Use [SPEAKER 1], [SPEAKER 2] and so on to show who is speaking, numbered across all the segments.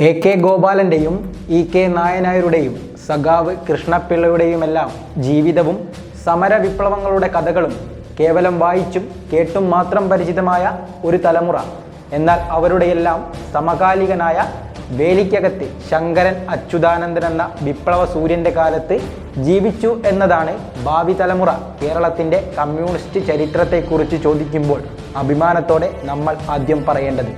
[SPEAKER 1] K ഗോപാലൻ്റെയും K നായനാരുടെയും സഖാവ് കൃഷ്ണപിള്ളയുടെയുമെല്ലാം ജീവിതവും സമരവിപ്ലവങ്ങളുടെ കഥകളും കേവലം വായിച്ചും കേട്ടും മാത്രം പരിചിതമായ ഒരു തലമുറ. എന്നാൽ അവരുടെയെല്ലാം സമകാലികനായ വേലിക്കകത്ത് ശങ്കരൻ അച്യുതാനന്ദൻ എന്ന വിപ്ലവ സൂര്യൻ്റെ കാലത്ത് ജീവിച്ചു എന്നതാണ് ഭാവി തലമുറ കേരളത്തിൻ്റെ കമ്മ്യൂണിസ്റ്റ് ചരിത്രത്തെക്കുറിച്ച് ചോദിക്കുമ്പോൾ അഭിമാനത്തോടെ നമ്മൾ ആദ്യം പറയേണ്ടത്.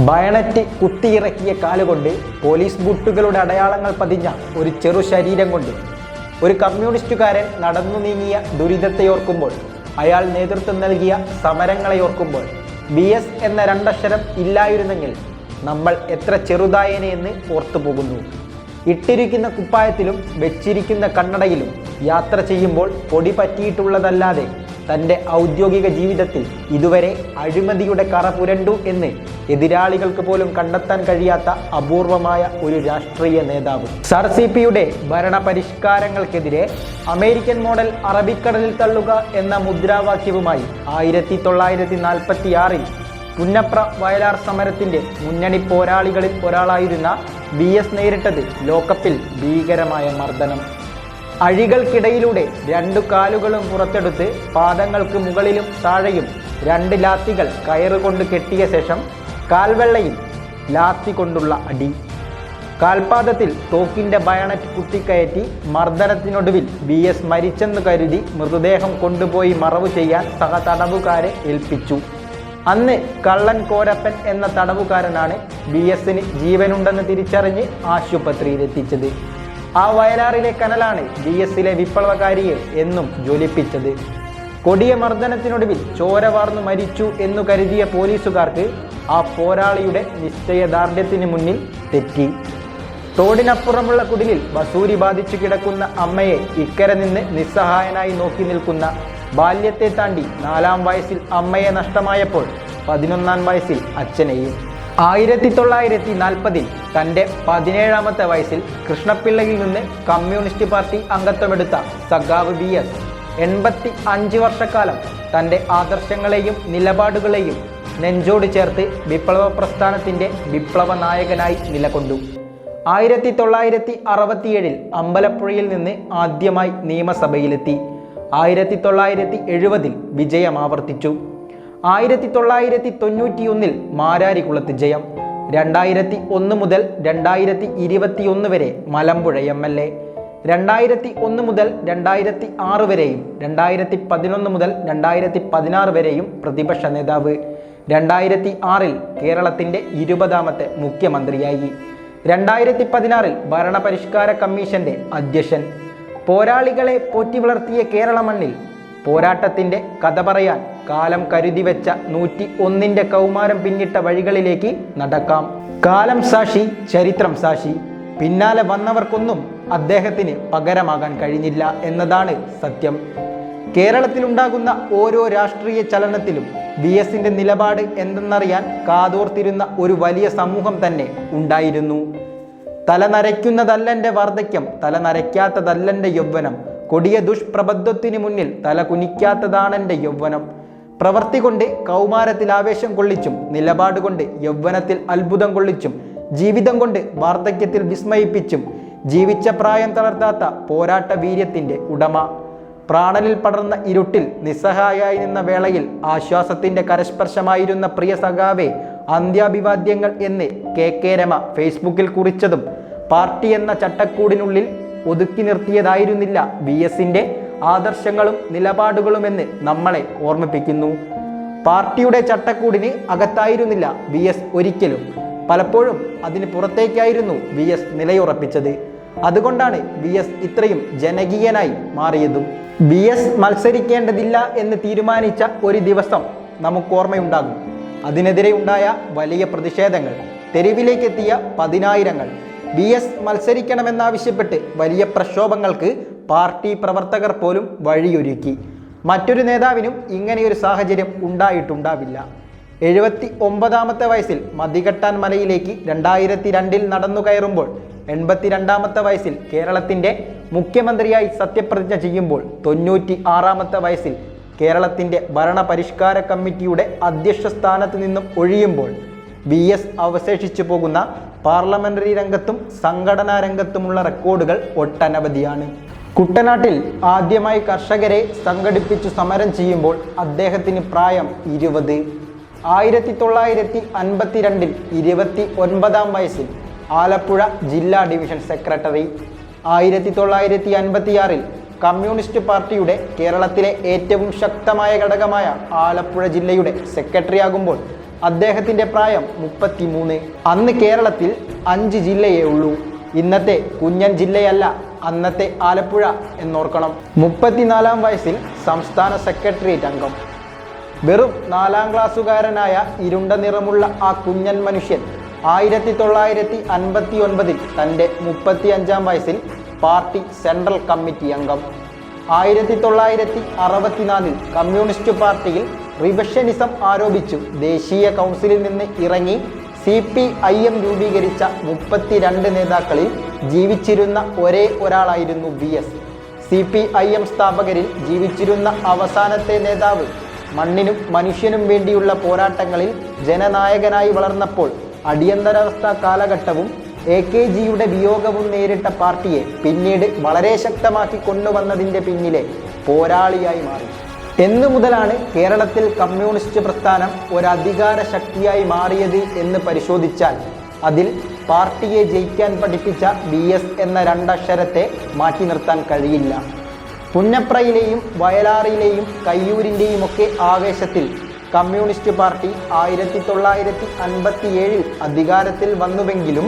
[SPEAKER 1] ബയണറ്റ് കുത്തിയിറക്കിയ കാലുകൊണ്ട്, പോലീസ് ബൂട്ടുകളുടെ അടയാളങ്ങൾ പതിഞ്ഞ ഒരു ചെറു ശരീരം കൊണ്ട് ഒരു കമ്മ്യൂണിസ്റ്റുകാരൻ നടന്നു നീങ്ങിയ ദുരിതത്തെ ഓർക്കുമ്പോൾ, അയാൾ നേതൃത്വം നൽകിയ സമരങ്ങളെ ഓർക്കുമ്പോൾ, BS എന്ന രണ്ടക്ഷരം ഇല്ലായിരുന്നെങ്കിൽ നമ്മൾ എത്ര ചെറുതായേനെ എന്ന് ഓർത്തുപോകുന്നു. ഇട്ടിരിക്കുന്ന കുപ്പായത്തിലും വെച്ചിരിക്കുന്ന കണ്ണടയിലും യാത്ര ചെയ്യുമ്പോൾ പൊടി പറ്റിയിട്ടുള്ളതല്ലാതെ തൻ്റെ ഔദ്യോഗിക ജീവിതത്തിൽ ഇതുവരെ അഴിമതിയുടെ കറ പുരണ്ടു എന്ന് എതിരാളികൾക്ക് പോലും കണ്ടെത്താൻ കഴിയാത്ത അപൂർവമായ ഒരു രാഷ്ട്രീയ നേതാവ്. SRCPയുടെ ഭരണപരിഷ്കാരങ്ങൾക്കെതിരെ അമേരിക്കൻ മോഡൽ അറബിക്കടലിൽ തള്ളുക എന്ന മുദ്രാവാക്യവുമായി 1946-ൽ പുന്നപ്ര വയലാർ സമരത്തിൻ്റെ മുന്നണി പോരാളികളിൽ ഒരാളായിരുന്ന BS നേരിട്ടത് ലോക്കപ്പിൽ ഭീകരമായ മർദ്ദനം. അഴികൾക്കിടയിലൂടെ രണ്ടു കാലുകളും പുറത്തെടുത്ത് പാദങ്ങൾക്ക് മുകളിലും താഴെയും 2 ലാത്തികൾ കയറുകൊണ്ട് കെട്ടിയ ശേഷം കാൽവെള്ളയിൽ ലാത്തി കൊണ്ടുള്ള അടി. കാൽപാദത്തിൽ തോക്കിൻ്റെ ബയണറ്റ് കുത്തിക്കയറ്റി മർദ്ദനത്തിനൊടുവിൽ BS മരിച്ചെന്ന് കരുതി മൃതദേഹം കൊണ്ടുപോയി മറവു ചെയ്യാൻ സഹതടവുകാരെ ഏൽപ്പിച്ചു. അന്ന് കള്ളൻ കോരപ്പൻ എന്ന തടവുകാരനാണ് BSന് ജീവനുണ്ടെന്ന് തിരിച്ചറിഞ്ഞ് ആശുപത്രിയിലെത്തിച്ചത്. ആ വയലാറിലെ കനലാണ് BSലെ വിപ്ലവകാരിയെ എന്നും ജ്വലിപ്പിച്ചത്. കൊടിയ മർദ്ദനത്തിനൊടുവിൽ ചോര വാർന്നു മരിച്ചു എന്നു കരുതിയ പോലീസുകാർക്ക് ആ പോരാളിയുടെ നിശ്ചയദാർഢ്യത്തിന് മുന്നിൽ തെറ്റി. തോടിനപ്പുറമുള്ള കുടിലിൽ വസൂരി ബാധിച്ചു കിടക്കുന്ന അമ്മയെ ഇക്കരെ നിന്ന് നിസ്സഹായനായി നോക്കി നിൽക്കുന്ന, ബാല്യത്തെ താണ്ടി 4-ാം വയസ്സിൽ അമ്മയെ നഷ്ടമായപ്പോൾ 11-ാം വയസ്സിൽ അച്ഛനെയും, 1940-ൽ തൻ്റെ 17-ാമത്തെ വയസ്സിൽ കൃഷ്ണപിള്ളയിൽ നിന്ന് കമ്മ്യൂണിസ്റ്റ് പാർട്ടി അംഗത്വമെടുത്ത സഖാവ് BS 85 വർഷക്കാലം തൻ്റെ ആദർശങ്ങളെയും നിലപാടുകളെയും നെഞ്ചോട് ചേർത്ത് വിപ്ലവ പ്രസ്ഥാനത്തിൻ്റെ വിപ്ലവ നായകനായി നിലകൊണ്ടു. 1967-ൽ അമ്പലപ്പുഴയിൽ നിന്ന് ആദ്യമായി നിയമസഭയിലെത്തി. 1970-ൽ വിജയം ആവർത്തിച്ചു. 1991-ൽ മാരാരിക്കുളത്ത് ജയം. 2001 മുതൽ 2021 വരെ മലമ്പുഴ MLA. 2001 മുതൽ 2006 വരെയും 2011 മുതൽ 2016 വരെയും പ്രതിപക്ഷ നേതാവ്. 2006-ൽ കേരളത്തിൻ്റെ 20-ാമത്തെ മുഖ്യമന്ത്രിയായി. 2016-ൽ ഭരണപരിഷ്കാര കമ്മീഷന്റെ അധ്യക്ഷൻ. പോരാളികളെ പോറ്റി വളർത്തിയ കേരള മണ്ണിൽ പോരാട്ടത്തിൻ്റെ കഥ പറയാൻ കാലം കരുതി വെച്ച 101-ന്റെ കൗമാരം പിന്നിട്ട വഴികളിലേക്ക് നടക്കാം. കാലം സാക്ഷി, ചരിത്രം സാക്ഷി. പിന്നാലെ വന്നവർക്കൊന്നും അദ്ദേഹത്തിന് പകരമാകാൻ കഴിഞ്ഞില്ല എന്നതാണ് സത്യം. കേരളത്തിലുണ്ടാകുന്ന ഓരോ രാഷ്ട്രീയ ചലനത്തിലും BSന്റെ നിലപാട് എന്തെന്നറിയാൻ കാതോർത്തിരുന്ന ഒരു വലിയ സമൂഹം തന്നെ ഉണ്ടായിരുന്നു. തലനരയ്ക്കുന്നതല്ലെൻ്റെ വാർദ്ധക്യം, തലനരയ്ക്കാത്തതല്ലെൻ്റെ യൗവനം, കൊടിയ ദുഷ്പ്രബദ്ധത്തിന് മുന്നിൽ തല കുനിക്കാത്തതാണെൻ്റെ യൗവനം. പ്രവൃത്തി കൊണ്ട് കൗമാരത്തിൽ ആവേശം കൊള്ളിച്ചും, നിലപാടുകൊണ്ട് യൗവനത്തിൽ അത്ഭുതം കൊള്ളിച്ചും, ജീവിതം കൊണ്ട് വാർദ്ധക്യത്തിൽ വിസ്മയിപ്പിച്ചും, ജീവിച്ച പ്രായം തളർത്താത്ത പോരാട്ട വീര്യത്തിൻ്റെ ഉടമ. പ്രാണനിൽ പടർന്ന ഇരുട്ടിൽ നിസ്സഹായായി നിന്ന വേളയിൽ ആശ്വാസത്തിൻ്റെ കരസ്പർശമായിരുന്ന പ്രിയ സഖാവേ, അന്ത്യാഭിവാദ്യങ്ങൾ എന്ന് KK രമ ഫേസ്ബുക്കിൽ കുറിച്ചതും പാർട്ടി എന്ന ചട്ടക്കൂടിനുള്ളിൽ ഒതുക്കി നിർത്തിയതായിരുന്നില്ല BSന്റെ ആദർശങ്ങളും നിലപാടുകളുമെന്ന് നമ്മളെ ഓർമ്മിപ്പിക്കുന്നു. പാർട്ടിയുടെ ചട്ടക്കൂടിന് അകത്തായിരുന്നില്ല BS ഒരിക്കലും. പലപ്പോഴും അതിന് പുറത്തേക്കായിരുന്നു BS നിലയുറപ്പിച്ചത്. അതുകൊണ്ടാണ് BS ഇത്രയും ജനകീയനായി മാറിയതും. BS മത്സരിക്കേണ്ടതില്ല എന്ന് തീരുമാനിച്ച ഒരു ദിവസം നമുക്ക് ഓർമ്മയുണ്ടാകും. അതിനെതിരെ ഉണ്ടായ വലിയ പ്രതിഷേധങ്ങൾ, തെരുവിലേക്കെത്തിയ 10,000-ങ്ങൾ, VS മത്സരിക്കണമെന്നാവശ്യപ്പെട്ട് വലിയ പ്രക്ഷോഭങ്ങൾക്ക് പാർട്ടി പ്രവർത്തകർ പോലും വഴിയൊരുക്കി. മറ്റൊരു നേതാവിനും ഇങ്ങനെയൊരു സാഹചര്യം ഉണ്ടായിട്ടുണ്ടാവില്ല. 79ാമത്തെ വയസ്സിൽ മതികെട്ടാൻ മലയിലേക്ക് 2002 നടന്നു കയറുമ്പോൾ 82ാമത്തെ വയസ്സിൽ കേരളത്തിൻ്റെ മുഖ്യമന്ത്രിയായി സത്യപ്രതിജ്ഞ ചെയ്യുമ്പോൾ 96ാമത്തെ വയസ്സിൽ കേരളത്തിൻ്റെ ഭരണപരിഷ്കാര കമ്മിറ്റിയുടെ അധ്യക്ഷ സ്ഥാനത്ത് നിന്നും ഒഴിയുമ്പോൾ VS അവശേഷിച്ചു പോകുന്ന പാർലമെന്ററി രംഗത്തും സംഘടനാ രംഗത്തുമുള്ള റെക്കോർഡുകൾ ഒട്ടനവധിയാണ്. കുട്ടനാട്ടിൽ ആദ്യമായി കർഷകരെ സംഘടിപ്പിച്ചു സമരം ചെയ്യുമ്പോൾ അദ്ദേഹത്തിന് പ്രായം 20. 1952 29ാം വയസ്സിൽ ആലപ്പുഴ ജില്ലാ ഡിവിഷൻ സെക്രട്ടറി. 1956 കമ്മ്യൂണിസ്റ്റ് പാർട്ടിയുടെ കേരളത്തിലെ ഏറ്റവും ശക്തമായ ഘടകമായ ആലപ്പുഴ ജില്ലയുടെ സെക്രട്ടറി ആകുമ്പോൾ അദ്ദേഹത്തിൻ്റെ പ്രായം 33. അന്ന് കേരളത്തിൽ 5 ജില്ലയേ ഉള്ളൂ. ഇന്നത്തെ കുഞ്ഞൻ ജില്ലയല്ല അന്നത്തെ ആലപ്പുഴ എന്നോർക്കണം. 34ാം വയസ്സിൽ സംസ്ഥാന സെക്രട്ടേറിയറ്റ് അംഗം. വെറും 4ാം ക്ലാസ്സുകാരനായ ഇരുണ്ട നിറമുള്ള ആ കുഞ്ഞൻ മനുഷ്യൻ 1959 തൻ്റെ 35ാം വയസ്സിൽ പാർട്ടി സെൻട്രൽ കമ്മിറ്റി അംഗം. 1964 കമ്മ്യൂണിസ്റ്റ് പാർട്ടിയിൽ റിവിഷനിസം ആരോപിച്ചു ദേശീയ കൗൺസിലിൽ നിന്ന് ഇറങ്ങി CPIM രൂപീകരിച്ച 32 നേതാക്കളിൽ ജീവിച്ചിരുന്ന ഒരേ ഒരാളായിരുന്നു VS. CPIM സ്ഥാപകരിൽ ജീവിച്ചിരുന്ന അവസാനത്തെ നേതാവ് മണ്ണിനും മനുഷ്യനും വേണ്ടിയുള്ള പോരാട്ടങ്ങളിൽ ജനനായകനായി വളർന്നപ്പോൾ അടിയന്തരാവസ്ഥ കാലഘട്ടവും AKGയുടെ വിയോഗവും നേരിട്ട പാർട്ടിയെ പിന്നീട് വളരെ ശക്തമാക്കി കൊണ്ടുവന്നതിൻ്റെ പിന്നിലെ പോരാളിയായി മാറി. എന്നു മുതലാണ് കേരളത്തിൽ കമ്മ്യൂണിസ്റ്റ് പ്രസ്ഥാനം ഒരധികാര ശക്തിയായി മാറിയത് എന്ന് പരിശോധിച്ചാൽ അതിൽ പാർട്ടിയെ ജയിക്കാൻ പഠിപ്പിച്ച VS എന്ന 2 അക്ഷരത്തെ മാറ്റി നിർത്താൻ കഴിയില്ല. പുന്നപ്രയിലെയും വയലാറിലെയും കയ്യൂരിൻ്റെയും ഒക്കെ ആവേശത്തിൽ കമ്മ്യൂണിസ്റ്റ് പാർട്ടി 1957 അധികാരത്തിൽ വന്നുവെങ്കിലും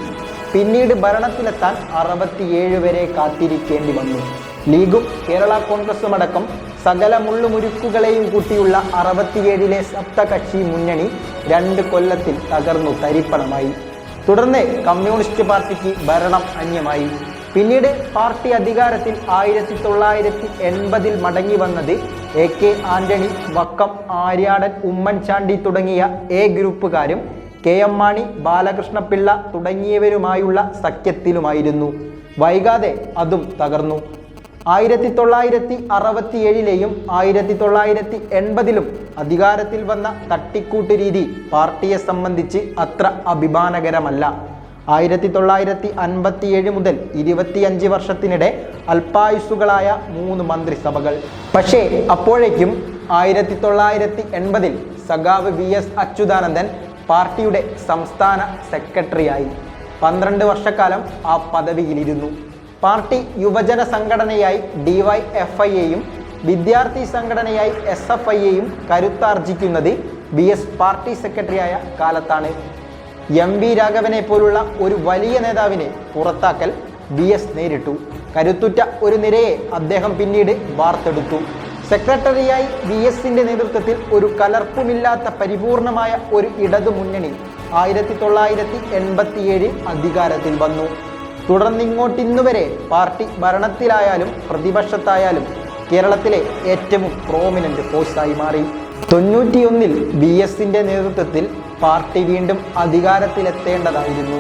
[SPEAKER 1] പിന്നീട് ഭരണത്തിലെത്താൻ 67 വരെ കാത്തിരിക്കേണ്ടി വന്നു. ലീഗും കേരള കോൺഗ്രസും അടക്കം സകല മുള്ളുമുരുക്കുകളെയും കൂട്ടിയുള്ള 67 സപ്തകക്ഷി മുന്നണി 2 കൊല്ലത്തിൽ തകർന്നു തരിപ്പണമായി. തുടർന്ന് കമ്മ്യൂണിസ്റ്റ് പാർട്ടിക്ക് ഭരണം അന്യമായി. പിന്നീട് പാർട്ടി അധികാരത്തിൽ 1980 മടങ്ങി വന്നത് AK ആന്റണി, വക്കം ആര്യാടൻ, ഉമ്മൻചാണ്ടി തുടങ്ങിയ A ഗ്രൂപ്പുകാരും KM മാണി, ബാലകൃഷ്ണപിള്ള തുടങ്ങിയവരുമായുള്ള സഖ്യത്തിലുമായിരുന്നു. വൈകാതെ അതും തകർന്നു. 1967ലെയും 1980ലും അധികാരത്തിൽ വന്ന തട്ടിക്കൂട്ട് രീതി പാർട്ടിയെ സംബന്ധിച്ച് അത്ര അഭിമാനകരമല്ല. 1957 മുതൽ 25 വർഷത്തിനിടെ അല്പായുസ്സുകളായ 3 മന്ത്രിസഭകൾ. പക്ഷേ അപ്പോഴേക്കും 1980 സഖാവ് VS അച്യുതാനന്ദൻ പാർട്ടിയുടെ സംസ്ഥാന സെക്രട്ടറിയായി 12 വർഷക്കാലം ആ പദവിയിലിരുന്നു. പാർട്ടി യുവജന സംഘടനയായി DYFIയെയും വിദ്യാർത്ഥി സംഘടനയായി SFIയെയും കരുത്താർജിക്കുന്നത് VS പാർട്ടി സെക്രട്ടറിയായ കാലത്താണ്. MV രാഘവനെ പോലുള്ള ഒരു വലിയ നേതാവിനെ പുറത്താക്കൽ VS നേരിട്ടു. കരുത്തുറ്റ ഒരു നിരയെ അദ്ദേഹം പിന്നീട് വാർത്തെടുത്തു. സെക്രട്ടറിയായി VSന്റെ നേതൃത്വത്തിൽ ഒരു കലർപ്പുമില്ലാത്ത പരിപൂർണമായ ഒരു ഇടതു മുന്നണി 1987 അധികാരത്തിൽ വന്നു. തുടർന്നിങ്ങോട്ടിന്നുവരെ പാർട്ടി ഭരണത്തിലായാലും പ്രതിപക്ഷത്തായാലും കേരളത്തിലെ ഏറ്റവും പ്രോമിനന്റ് ഫോഴ്സായി മാറി. 91 VSന്റെ നേതൃത്വത്തിൽ പാർട്ടി വീണ്ടും അധികാരത്തിലെത്തേണ്ടതായിരുന്നു.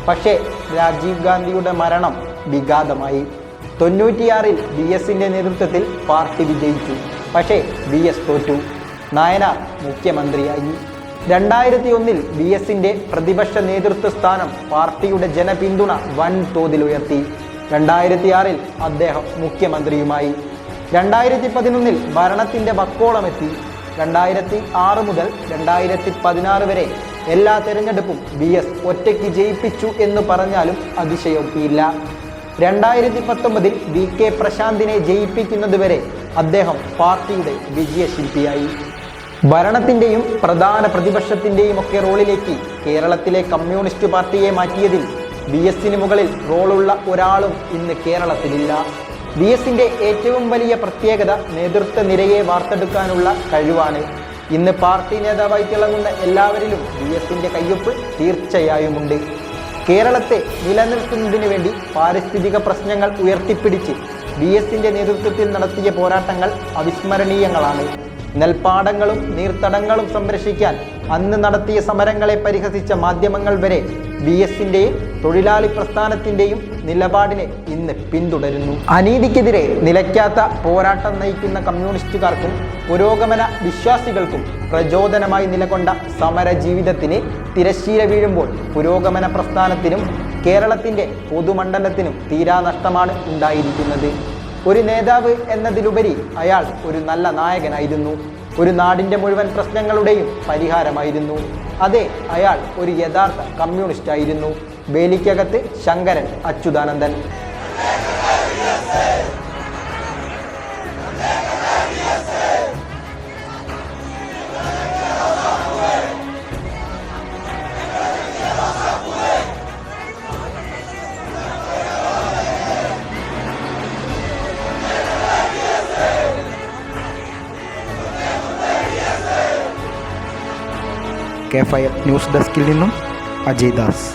[SPEAKER 1] പക്ഷേ രാജീവ് ഗാന്ധിയുടെ മരണം വിഘാതമായി. 96 VSന്റെ നേതൃത്വത്തിൽ പാർട്ടി വിജയിച്ചു. പക്ഷേ VS തോറ്റു. നായനാർ മുഖ്യമന്ത്രിയായി. 2001 VSന്റെ പ്രതിപക്ഷ നേതൃത്വ സ്ഥാനം പാർട്ടിയുടെ ജനപിന്തുണ വൻതോതിൽ ഉയർത്തി. 2006 അദ്ദേഹം മുഖ്യമന്ത്രിയുമായി. 2011 ഭരണത്തിൻ്റെ വക്കോളമെത്തി. 2006 മുതൽ 2016 വരെ എല്ലാ തെരഞ്ഞെടുപ്പും VS ഒറ്റയ്ക്ക് ജയിപ്പിച്ചു എന്ന് പറഞ്ഞാലും അതിശയോക്തിയില്ല. 2019 VK പ്രശാന്തിനെ ജയിപ്പിക്കുന്നതുവരെ അദ്ദേഹം പാർട്ടിയുടെ വിജയശില്പിയായി. ഭരണത്തിൻ്റെയും പ്രധാന പ്രതിപക്ഷത്തിൻ്റെയും ഒക്കെ റോളിലേക്ക് കേരളത്തിലെ കമ്മ്യൂണിസ്റ്റ് പാർട്ടിയെ മാറ്റിയതിൽ VSന് മുകളിൽ റോളുള്ള ഒരാളും ഇന്ന് കേരളത്തിലില്ല. VSന്റെ ഏറ്റവും വലിയ പ്രത്യേകത നേതൃത്വ നിരയെ വാർത്തെടുക്കാനുള്ള കഴിവാണ്. ഇന്ന് പാർട്ടി നേതാവായി തിളങ്ങുന്ന എല്ലാവരിലും VSന്റെ കയ്യൊപ്പ് തീർച്ചയായുമുണ്ട്. കേരളത്തെ നിലനിർത്തുന്നതിന് വേണ്ടി പാരിസ്ഥിതിക പ്രശ്നങ്ങൾ ഉയർത്തിപ്പിടിച്ച് VSന്റെ നേതൃത്വത്തിൽ നടത്തിയ പോരാട്ടങ്ങൾ അവിസ്മരണീയങ്ങളാണ്. നെൽപ്പാടങ്ങളും നീർത്തടങ്ങളും സംരക്ഷിക്കാൻ അന്ന് നടത്തിയ സമരങ്ങളെ പരിഹസിച്ച മാധ്യമങ്ങൾ വരെ VSന്റെയും തൊഴിലാളി പ്രസ്ഥാനത്തിന്റെയും നിലപാടിനെ ഇന്ന് പിന്തുടരുന്നു. അനീതിക്കെതിരെ നിലയ്ക്കാത്ത പോരാട്ടം നയിക്കുന്ന കമ്മ്യൂണിസ്റ്റുകാർക്കും പുരോഗമന വിശ്വാസികൾക്കും പ്രചോദനമായി നിലകൊണ്ട സമര ജീവിതത്തിന് തിരശ്ശീല വീഴുമ്പോൾ പുരോഗമന പ്രസ്ഥാനത്തിനും കേരളത്തിന്റെ പൊതുമണ്ഡലത്തിനും തീരാനഷ്ടമാണ് ഉണ്ടായിരിക്കുന്നത്. ഒരു നേതാവ് എന്നതിലുപരി അയാൾ ഒരു നല്ല നായകനായിരുന്നു. ഒരു നാടിൻ്റെ മുഴുവൻ പ്രശ്നങ്ങളുടെയും പരിഹാരമായിരുന്നു. അതെ, അയാൾ ഒരു യഥാർത്ഥ കമ്മ്യൂണിസ്റ്റ് ആയിരുന്നു. വേലിക്കകത്ത് ശങ്കരൻ അച്യുതാനന്ദൻ.
[SPEAKER 2] K5 ന്യൂസ് ഡെസ്കിൽ നിന്നും അജയ് ദാസ്.